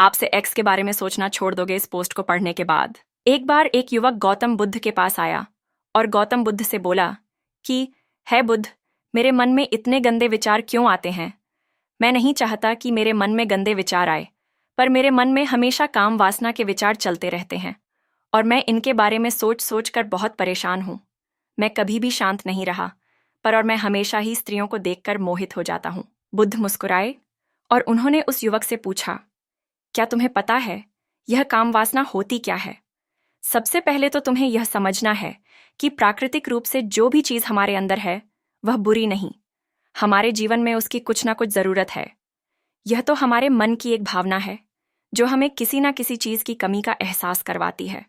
आपसे एक्स के बारे में सोचना छोड़ दोगे इस पोस्ट को पढ़ने के बाद। एक बार एक युवक गौतम बुद्ध के पास आया और गौतम बुद्ध से बोला कि है बुद्ध, मेरे मन में इतने गंदे विचार क्यों आते हैं। मैं नहीं चाहता कि मेरे मन में गंदे विचार आए, पर मेरे मन में हमेशा काम वासना के विचार चलते रहते हैं और मैं इनके बारे में सोच सोच कर बहुत परेशान हूँ। मैं कभी भी शांत नहीं रहा, और मैं हमेशा ही स्त्रियों को देखकर मोहित हो जाता हूँ। बुद्ध मुस्कुराए और उन्होंने उस युवक से पूछा, क्या तुम्हें पता है यह काम वासना होती क्या है? सबसे पहले तो तुम्हें यह समझना है कि प्राकृतिक रूप से जो भी चीज हमारे अंदर है वह बुरी नहीं। हमारे जीवन में उसकी कुछ ना कुछ जरूरत है। यह तो हमारे मन की एक भावना है जो हमें किसी ना किसी चीज की कमी का एहसास करवाती है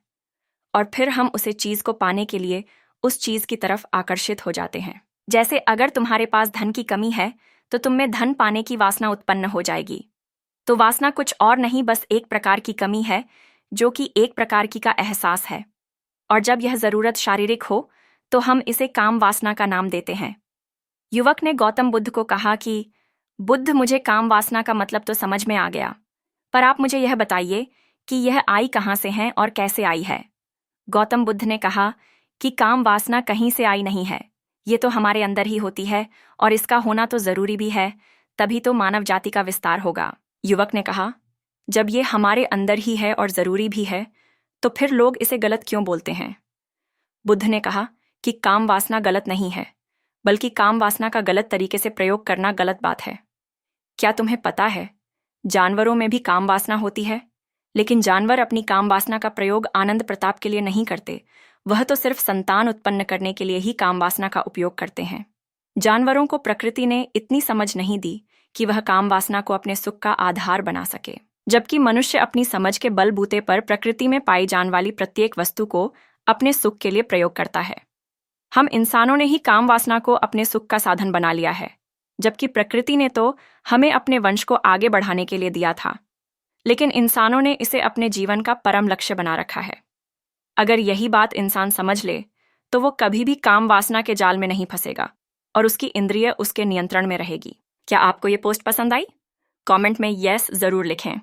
और फिर हम उसे चीज को पाने के लिए उस चीज की तरफ आकर्षित हो जाते हैं। जैसे अगर तुम्हारे पास धन की कमी है तो तुम में धन पाने की वासना उत्पन्न हो जाएगी। तो वासना कुछ और नहीं, बस एक प्रकार की कमी है जो कि एक प्रकार की का एहसास है, और जब यह जरूरत शारीरिक हो तो हम इसे काम वासना का नाम देते हैं। युवक ने गौतम बुद्ध को कहा कि बुद्ध, मुझे काम वासना का मतलब तो समझ में आ गया, पर आप मुझे यह बताइए कि यह आई कहाँ से है और कैसे आई है। गौतम बुद्ध ने कहा कि काम वासना कहीं से आई नहीं है, ये तो हमारे अंदर ही होती है और इसका होना तो जरूरी भी है, तभी तो मानव जाति का विस्तार होगा। युवक ने कहा, जब ये हमारे अंदर ही है और जरूरी भी है तो फिर लोग इसे गलत क्यों बोलते हैं? बुद्ध ने कहा कि काम वासना गलत नहीं है, बल्कि काम वासना का गलत तरीके से प्रयोग करना गलत बात है। क्या तुम्हें पता है जानवरों में भी काम वासना होती है, लेकिन जानवर अपनी काम वासना का प्रयोग आनंद प्रताप के लिए नहीं करते, वह तो सिर्फ संतान उत्पन्न करने के लिए ही काम वासना का उपयोग करते हैं। जानवरों को प्रकृति ने इतनी समझ नहीं दी कि वह काम वासना को अपने सुख का आधार बना सके, जबकि मनुष्य अपनी समझ के बलबूते पर प्रकृति में पाई जाने वाली प्रत्येक वस्तु को अपने सुख के लिए प्रयोग करता है। हम इंसानों ने ही काम वासना को अपने सुख का साधन बना लिया है, जबकि प्रकृति ने तो हमें अपने वंश को आगे बढ़ाने के लिए दिया था, लेकिन इंसानों ने इसे अपने जीवन का परम लक्ष्य बना रखा है। अगर यही बात इंसान समझ ले तो वो कभी भी काम वासना के जाल में नहीं फंसेगा और उसकी इंद्रिय उसके नियंत्रण में रहेगी। क्या आपको ये पोस्ट पसंद आई? कमेंट में यस जरूर लिखें।